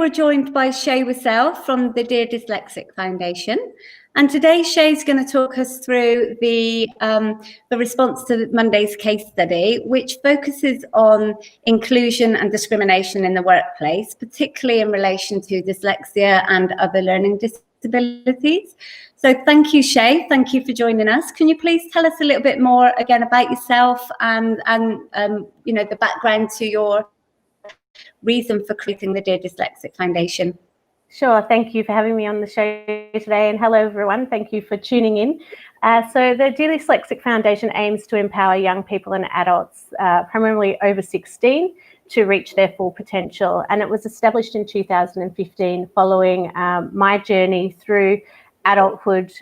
we're joined by Shae Wissell from the Dear Dyslexic Foundation. And today Shae's going to talk us through the response to Monday's case study, which focuses on inclusion and discrimination in the workplace, particularly in relation to dyslexia and other learning disabilities. So thank you, Shae. Thank you for joining us. Can you please tell us a little bit more again about yourself and you know, the background to your reason for creating the Dear Dyslexic Foundation? Sure, thank you for having me on the show today, and hello everyone, thank you for tuning in. So the Dear Dyslexic Foundation aims to empower young people and adults, primarily over 16, to reach their full potential, and it was established in 2015 following my journey through adulthood,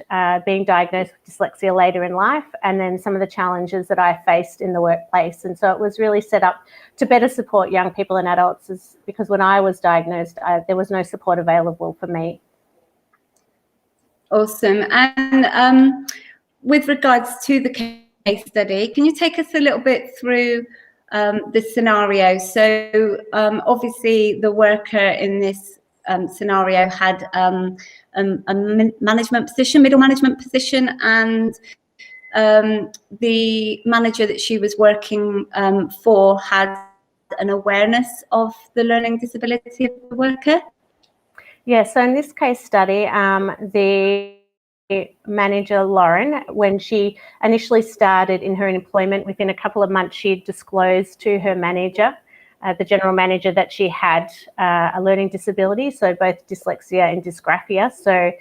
being diagnosed with dyslexia later in life, and then some of the challenges that I faced in the workplace. And so it was really set up to better support young people and adults, because when I was diagnosed, there was no support available for me. Awesome. And with regards to the case study, can you take us a little bit through the scenario? So obviously the worker in this scenario had a management position, middle management position, and the manager that she was working for had an awareness of the learning disability of the worker. Yeah, so in this case study, the manager, Lauren, when she initially started in her employment, within a couple of months, she disclosed to her manager, the general manager, that she had a learning disability, so both dyslexia and dysgraphia, so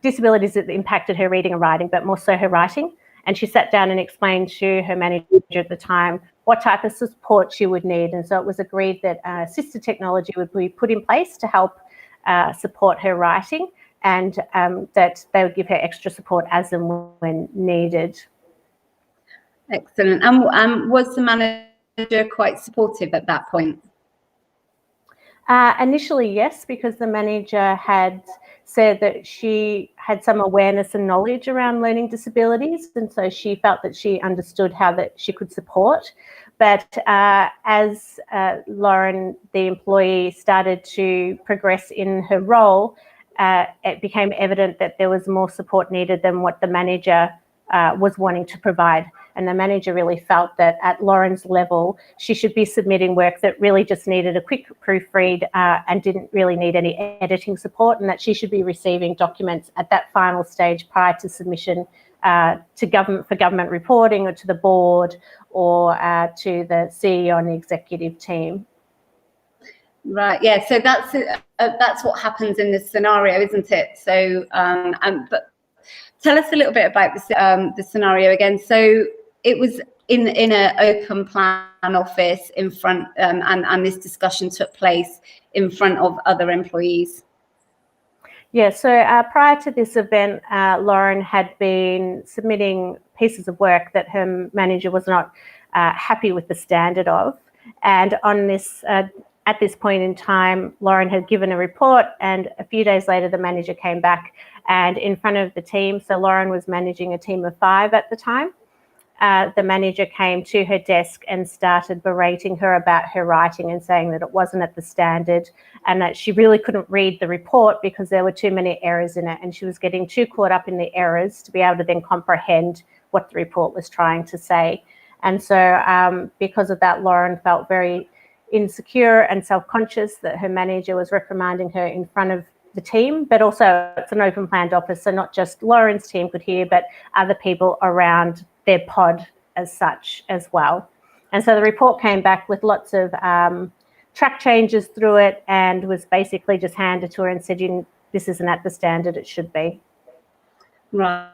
disabilities that impacted her reading and writing, but more so her writing. And she sat down and explained to her manager at the time what type of support she would need. And so it was agreed that assistive technology would be put in place to help support her writing, and that they would give her extra support as and when needed. Excellent. And was the manager quite supportive at that point? Initially, yes, because the manager had said that she had some awareness and knowledge around learning disabilities, and so she felt that she understood how that she could support. But as Lauren, the employee, started to progress in her role, it became evident that there was more support needed than what the manager was wanting to provide. And the manager really felt that at Lauren's level, she should be submitting work that really just needed a quick proofread and didn't really need any editing support, and that she should be receiving documents at that final stage prior to submission to government reporting, or to the board, or to the CEO and the executive team. Right. Yeah. So that's what happens in this scenario, isn't it? So, but tell us a little bit about this, the scenario again. So it was in an open plan office in front, and this discussion took place in front of other employees. Yeah, so prior to this event, Lauren had been submitting pieces of work that her manager was not happy with the standard of. And on this, at this point in time, Lauren had given a report, and a few days later, the manager came back and in front of the team. So Lauren was managing a team of 5 at the time. The manager came to her desk and started berating her about her writing and saying that it wasn't at the standard, and that she really couldn't read the report because there were too many errors in it, and she was getting too caught up in the errors to be able to then comprehend what the report was trying to say. And so because of that, Lauren felt very insecure and self-conscious that her manager was reprimanding her in front of the team, but also it's an open planned office, so not just Lauren's team could hear, but other people around their pod as such as well. And so the report came back with lots of track changes through it, and was basically just handed to her and said, this isn't at the standard it should be. Right.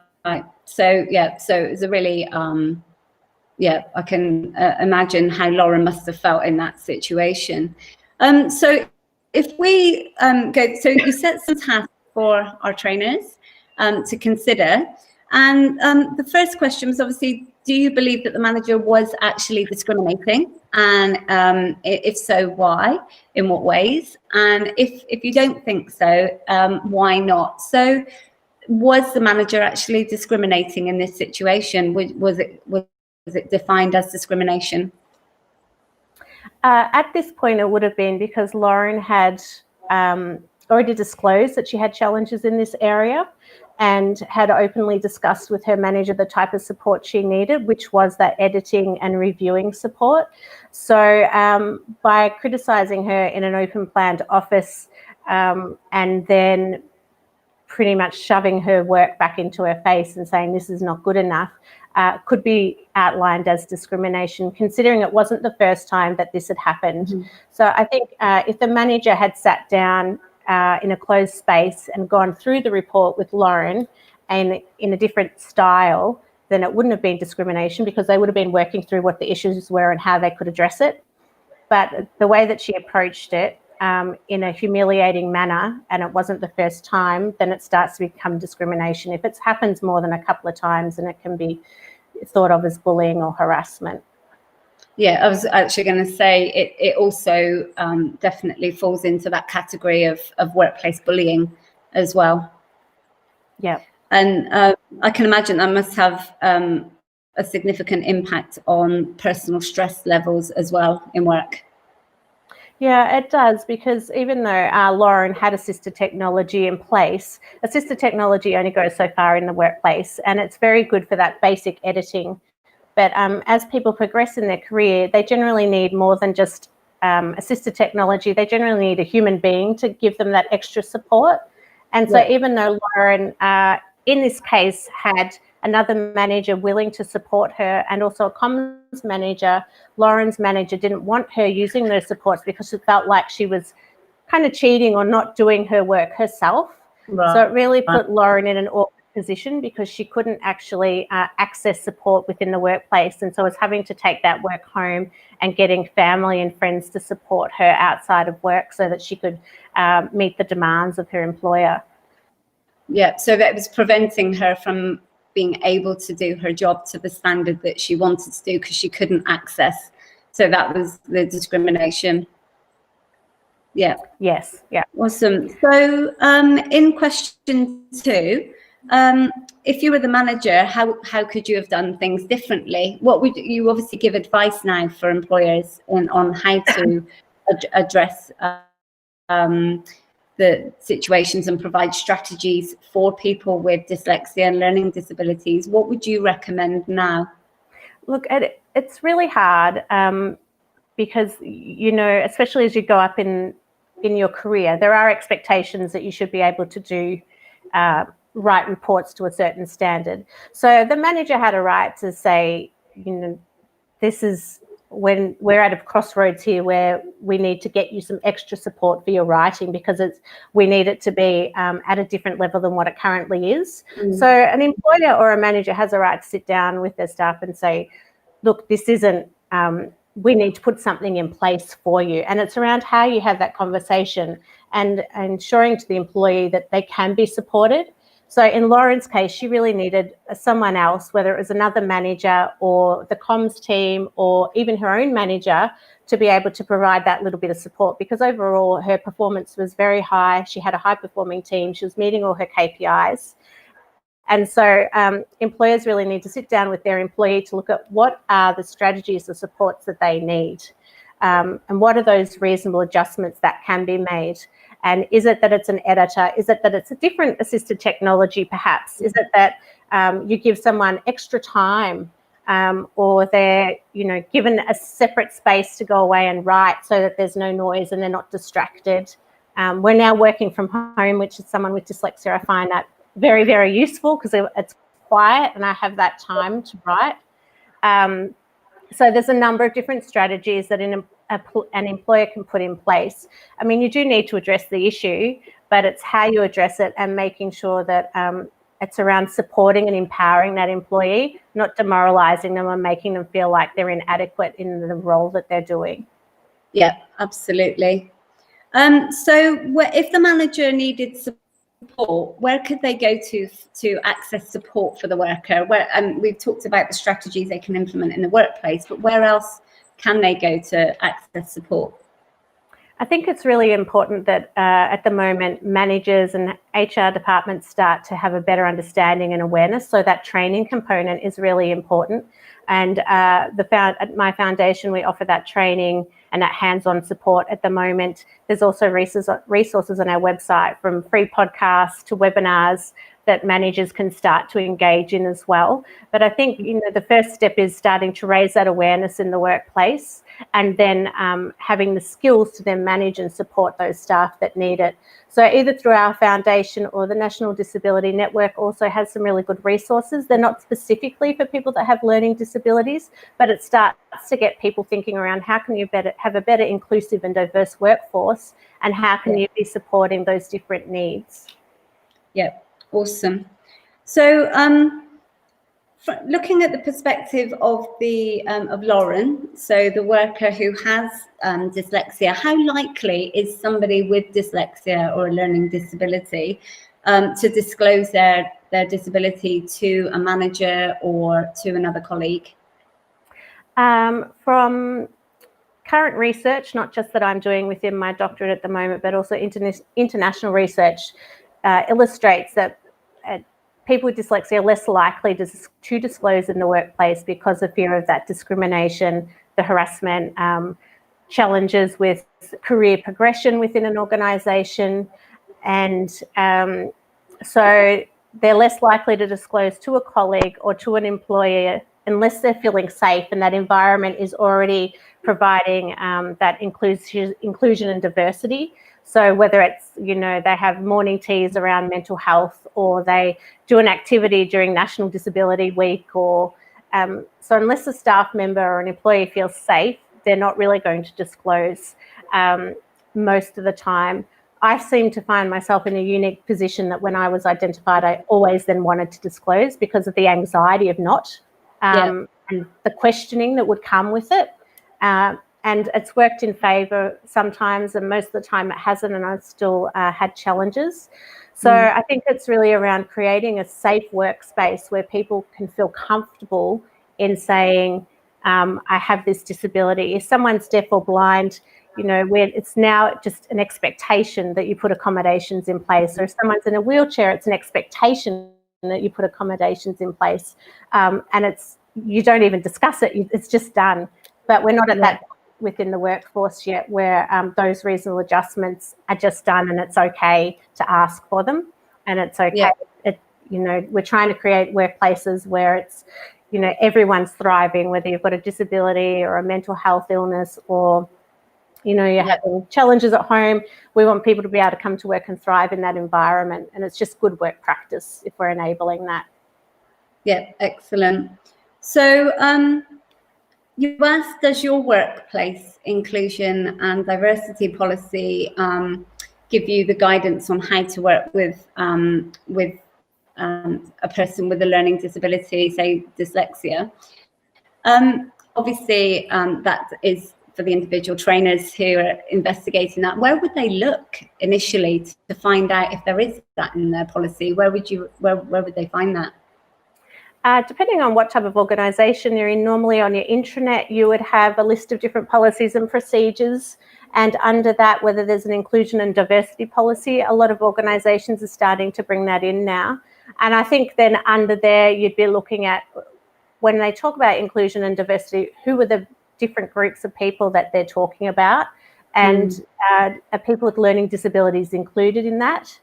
So yeah, so it's a really yeah, I can imagine how Lauren must have felt in that situation. So if we go, so you set some tasks for our trainers to consider. And the first question was obviously, do you believe that the manager was actually discriminating? And if so, why? In what ways? And if you don't think so, why not? So was the manager actually discriminating in this situation? Was it defined as discrimination? At this point, it would have been because Lauren had already disclosed that she had challenges in this area and had openly discussed with her manager the type of support she needed, which was that editing and reviewing support. So by criticising her in an open planned office and then pretty much shoving her work back into her face and saying this is not good enough, could be outlined as discrimination, considering it wasn't the first time that this had happened. Mm-hmm. So I think if the manager had sat down in a closed space and gone through the report with Lauren and in a different style, then it wouldn't have been discrimination, because they would have been working through what the issues were and how they could address it. But the way that she approached it in a humiliating manner, and it wasn't the first time, then it starts to become discrimination. If it happens more than a couple of times, then it can be thought of as bullying or harassment. Yeah, I was actually going to say it also definitely falls into that category of workplace bullying as well. Yeah. And I can imagine that must have a significant impact on personal stress levels as well in work. Yeah, it does, because even though Lauren had assistive technology in place, assistive technology only goes so far in the workplace, and it's very good for that basic editing. But as people progress in their career, they generally need more than just assistive technology. They generally need a human being to give them that extra support. And so even though Lauren, in this case, had another manager willing to support her and also a comms manager, Lauren's manager didn't want her using those supports because she felt like she was kind of cheating or not doing her work herself. Right. So it really put Lauren in an awkward position, because she couldn't actually access support within the workplace, and so was having to take that work home and getting family and friends to support her outside of work so that she could meet the demands of her employer. Yeah, so that was preventing her from being able to do her job to the standard that she wanted to do, because she couldn't access. So that was the discrimination. Yeah. Yes. Yeah. Awesome. So in question 2, if you were the manager, how could you have done things differently? What would you obviously give advice now for employers on how to address the situations and provide strategies for people with dyslexia and learning disabilities? What would you recommend now? Look, it's really hard because, you know, especially as you go up in your career, there are expectations that you should be able to do write reports to a certain standard. So the manager had a right to say, you know, this is when we're at a crossroads here where we need to get you some extra support for your writing, because we need it to be at a different level than what it currently is. So an employer or a manager has a right to sit down with their staff and say, look, this isn't, we need to put something in place for you. And it's around how you have that conversation and ensuring to the employee that they can be supported. So in Lauren's case, she really needed someone else, whether it was another manager or the comms team or even her own manager, to be able to provide that little bit of support, because overall her performance was very high. She had a high-performing team. She was meeting all her KPIs. And so employers really need to sit down with their employee to look at what are the strategies, the supports that they need, and what are those reasonable adjustments that can be made. And is it that it's an editor? Is it that it's a different assisted technology perhaps? Is it that you give someone extra time or they're, you know, given a separate space to go away and write so that there's no noise and they're not distracted? We're now working from home, which is someone with dyslexia. I find that very, very useful because it's quiet and I have that time to write. So there's a number of different strategies that an employer can put in place. I mean, you do need to address the issue, but it's how you address it and making sure that it's around supporting and empowering that employee, not demoralising them and making them feel like they're inadequate in the role that they're doing. Yeah, absolutely. So if the manager needed support, where could they go to access support for the worker? We've talked about the strategies they can implement in the workplace, but where else can they go to access support? I think it's really important that at the moment managers and HR departments start to have a better understanding and awareness, so that training component is really important. And at my foundation, we offer that training and that hands-on support at the moment. There's also resources on our website, from free podcasts to webinars that managers can start to engage in as well. But I think, the first step is starting to raise that awareness in the workplace, and then having the skills to then manage and support those staff that need it. So either through our foundation or the National Disability Network also has some really good resources. They're not specifically for people that have learning disabilities, but it starts to get people thinking around how can you have a better inclusive and diverse workforce, and how can you be supporting those different needs. Yeah, awesome. So looking at the perspective of of Lauren, so the worker who has dyslexia, how likely is somebody with dyslexia or a learning disability to disclose their disability to a manager or to another colleague? From current research, not just that I'm doing within my doctorate at the moment, but also international research illustrates that people with dyslexia are less likely to disclose in the workplace because of fear of that discrimination, the harassment, challenges with career progression within an organisation. And so they're less likely to disclose to a colleague or to an employer unless they're feeling safe and that environment is already providing that inclusion and diversity. So whether it's, they have morning teas around mental health, or they do an activity during National Disability Week, or so unless a staff member or an employee feels safe, they're not really going to disclose most of the time. I seem to find myself in a unique position that when I was identified, I always then wanted to disclose because of the anxiety of not, and the questioning that would come with it. And it's worked in favour sometimes, and most of the time it hasn't, and I've still had challenges. So I think it's really around creating a safe workspace where people can feel comfortable in saying, I have this disability. If someone's deaf or blind, where it's now just an expectation that you put accommodations in place. Or if someone's in a wheelchair, it's an expectation that you put accommodations in place. And you don't even discuss it, it's just done. But we're not at that within the workforce yet, where those reasonable adjustments are just done, and it's okay to ask for them, and it's okay. We're trying to create workplaces where it's, everyone's thriving, whether you've got a disability or a mental health illness, or you're having challenges at home. We want people to be able to come to work and thrive in that environment, and it's just good work practice if we're enabling that. Yeah, excellent. So you asked, does your workplace inclusion and diversity policy give you the guidance on how to work with a person with a learning disability, say dyslexia? Obviously, that is for the individual trainers who are investigating that. Where would they look initially to find out if there is that in their policy? Where would they find that? Depending on what type of organisation you're in, normally on your intranet, you would have a list of different policies and procedures. And under that, whether there's an inclusion and diversity policy, a lot of organisations are starting to bring that in now. And I think then under there, you'd be looking at, when they talk about inclusion and diversity, who are the different groups of people that they're talking about, and are people with learning disabilities included in that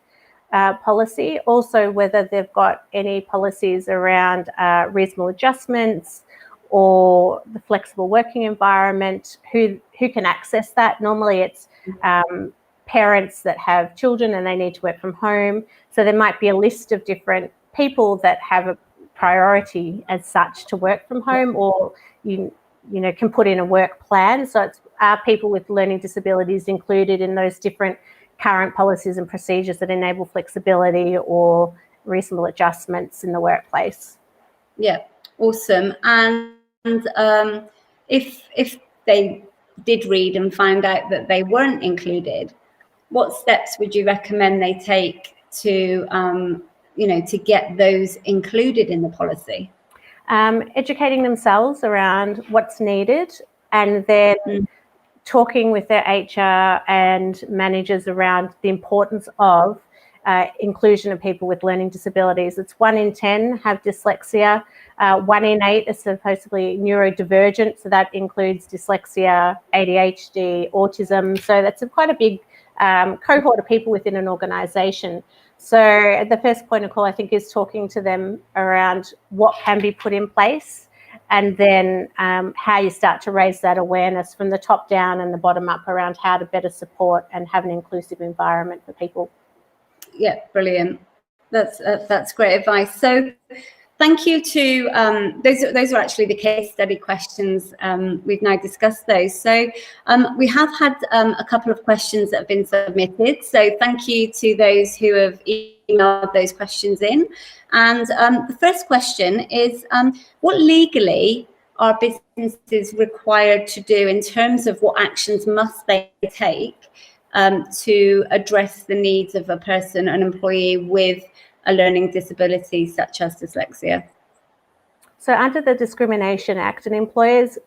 policy? Also, whether they've got any policies around reasonable adjustments or the flexible working environment, who can access that. Normally it's parents that have children and they need to work from home. So there might be a list of different people that have a priority as such to work from home, or you can put in a work plan. So it's, are people with learning disabilities included in those different current policies and procedures that enable flexibility or reasonable adjustments in the workplace? Yeah, awesome. And if they did read and found out that they weren't included, what steps would you recommend they take to to get those included in the policy? Educating themselves around what's needed, and then talking with their HR and managers around the importance of inclusion of people with learning disabilities. It's 1 in 10 have dyslexia. 1 in 8 is supposedly neurodivergent, so that includes dyslexia, ADHD, autism. So that's quite a big cohort of people within an organisation. So the first point of call, I think, is talking to them around what can be put in place, and then how you start to raise that awareness from the top down and the bottom up around how to better support and have an inclusive environment for people. Yeah, brilliant. That's great advice. So thank you to those are actually the case study questions. We've now discussed those. So we have had a couple of questions that have been submitted. So thank you to those who have emailed those questions in. And the first question is, what legally are businesses required to do in terms of what actions must they take to address the needs of a person, an employee with a learning disability such as dyslexia? So under the Discrimination Act, an employer is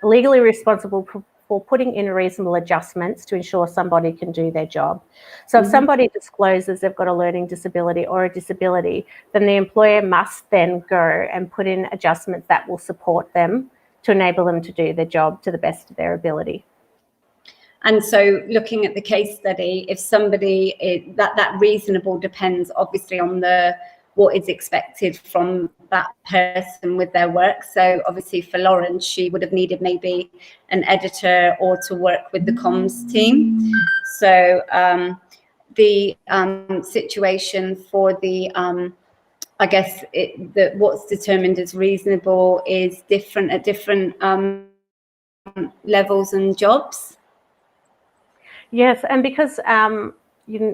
legally responsible for putting in reasonable adjustments to ensure somebody can do their job. So if somebody discloses they've got a learning disability or a disability, then the employer must then go and put in adjustments that will support them to enable them to do their job to the best of their ability. And so looking at the case study, if somebody, that reasonable depends obviously on what is expected from that person with their work. So obviously for Lauren, she would have needed maybe an editor or to work with the comms team. So the situation for the, I guess what's determined as reasonable is different at different levels and jobs. Yes, and because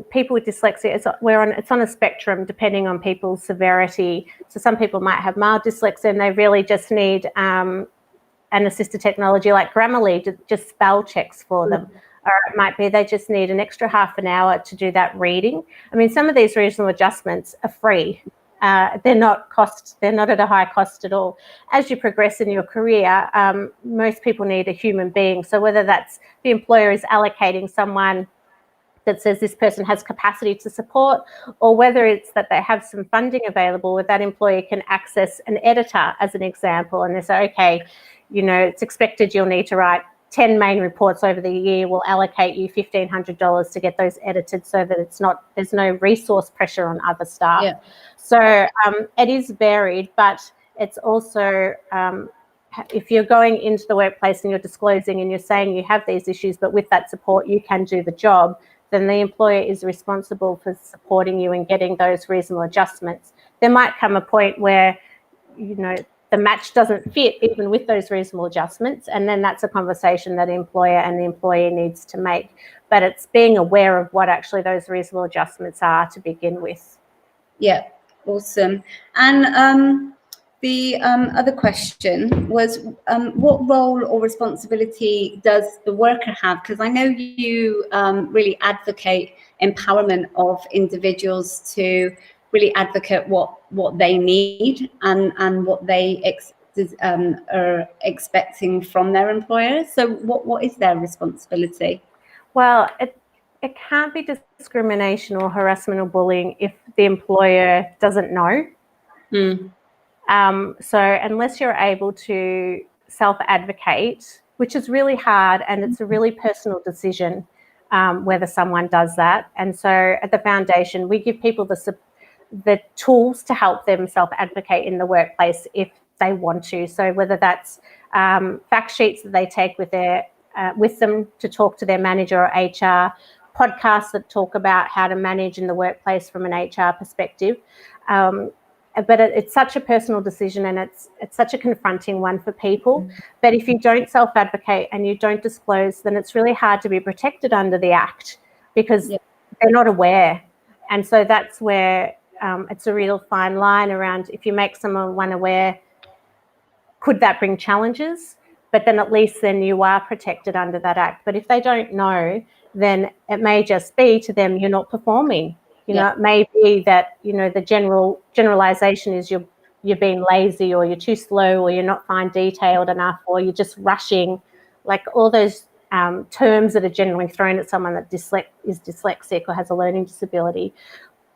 people with dyslexia, it's on a spectrum depending on people's severity. So some people might have mild dyslexia and they really just need an assistive technology like Grammarly to just spell checks for them. Or it might be they just need an extra half an hour to do that reading. I mean, some of these reasonable adjustments are free. They're not at a high cost at all. As you progress in your career, most people need a human being. So whether that's the employer is allocating someone that says this person has capacity to support, or whether it's that they have some funding available where that employer can access an editor as an example, and they say, okay, it's expected you'll need to write 10 main reports over the year, we'll allocate you $1,500 to get those edited so that there's no resource pressure on other staff. Yeah. So it is varied, but it's also, if you're going into the workplace and you're disclosing and you're saying you have these issues, but with that support you can do the job, then the employer is responsible for supporting you and getting those reasonable adjustments. There might come a point where, the match doesn't fit even with those reasonable adjustments, and then that's a conversation that the employer and the employee needs to make. But it's being aware of what actually those reasonable adjustments are to begin with. Yeah, awesome. And the other question was, what role or responsibility does the worker have? Because I know you really advocate empowerment of individuals to really advocate what they need and what they are expecting from their employer. So what is their responsibility? Well, it can't be discrimination or harassment or bullying if the employer doesn't know. So unless you're able to self-advocate, which is really hard, and it's a really personal decision whether someone does that. And so at the foundation, we give people the tools to help them self-advocate in the workplace if they want to. So whether that's fact sheets that they take with them to talk to their manager or HR, podcasts that talk about how to manage in the workplace from an HR perspective. But it's such a personal decision, and it's such a confronting one for people. But if you don't self-advocate and you don't disclose, then it's really hard to be protected under the Act because they're not aware. And so that's where it's a real fine line around, if you make someone aware, could that bring challenges? But then at least then you are protected under that Act. But if they don't know, then it may just be to them you're not performing. It may be that, the generalization is you're being lazy, or you're too slow, or you're not fine detailed enough, or you're just rushing. Like all those terms that are generally thrown at someone that is dyslexic or has a learning disability.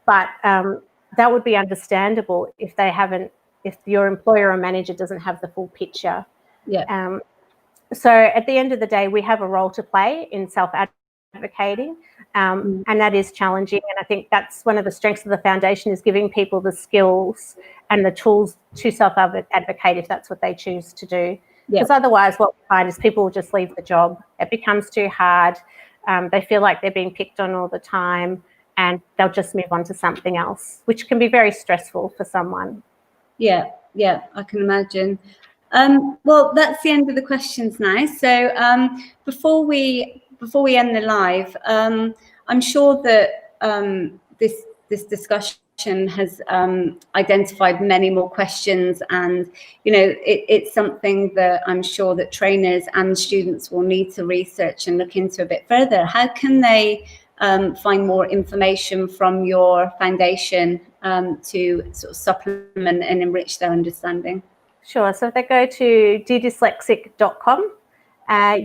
But that would be understandable if your employer or manager doesn't have the full picture. Yeah. So at the end of the day, we have a role to play in self-advocating, and that is challenging. And I think that's one of the strengths of the foundation, is giving people the skills and the tools to self-advocate if that's what they choose to do. Because otherwise what we find is people will just leave the job. It becomes too hard. They feel like they're being picked on all the time, and they'll just move on to something else, which can be very stressful for someone. Yeah, I can imagine. Well, that's the end of the questions now. So before we end the live, I'm sure that this discussion has identified many more questions, and it's something that I'm sure that trainers and students will need to research and look into a bit further. How can they find more information from your foundation to sort of supplement and enrich their understanding? Sure. So if they go to deardyslexic.com,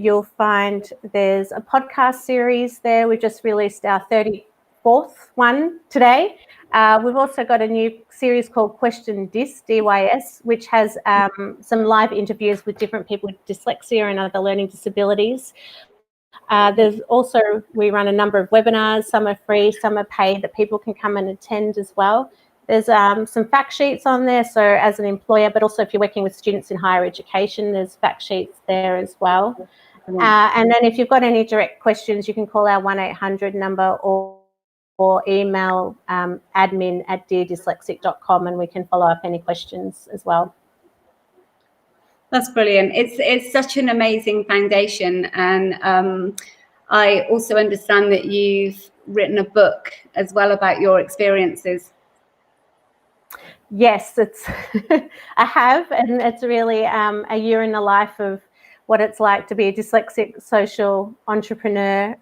you'll find there's a podcast series there. We've just released our 34th one today. We've also got a new series called Question Dys, DYS, which has some live interviews with different people with dyslexia and other learning disabilities. There's also, we run a number of webinars. Some are free, some are paid, that people can come and attend as well. There's some fact sheets on there, so as an employer, but also if you're working with students in higher education, there's fact sheets there as well. And then if you've got any direct questions, you can call our 1-800 number or email admin@deardyslexic.com, and we can follow up any questions as well. That's brilliant. It's such an amazing foundation, and I also understand that you've written a book as well about your experiences. Yes, I have, and it's really a year in the life of what it's like to be a dyslexic social entrepreneur.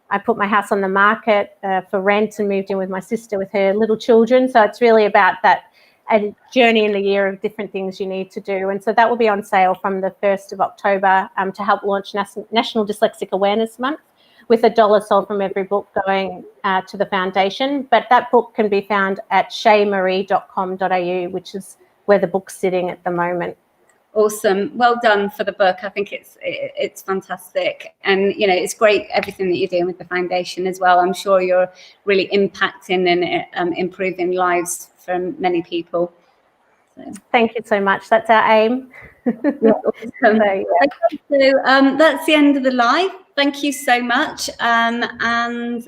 I put my house on the market for rent and moved in with my sister with her little children. So it's really about that a journey in the year of different things you need to do. And so that will be on sale from the 1st of October to help launch National Dyslexic Awareness Month, with $1 sold from every book going to the foundation. But that book can be found at shaemarie.com.au, which is where the book's sitting at the moment. Awesome. Well done for the book. I think it's fantastic. And, it's great everything that you're doing with the foundation as well. I'm sure you're really impacting and improving lives for many people. So. Thank you so much. That's our aim. Awesome. So that's the end of the live. Thank you so much. Thanks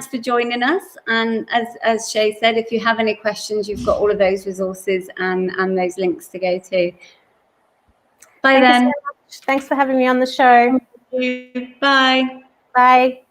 for joining us. And as Shae said, if you have any questions, you've got all of those resources and those links to go to. Bye then. Thanks so much. Thanks for having me on the show. Thank you. Bye. Bye.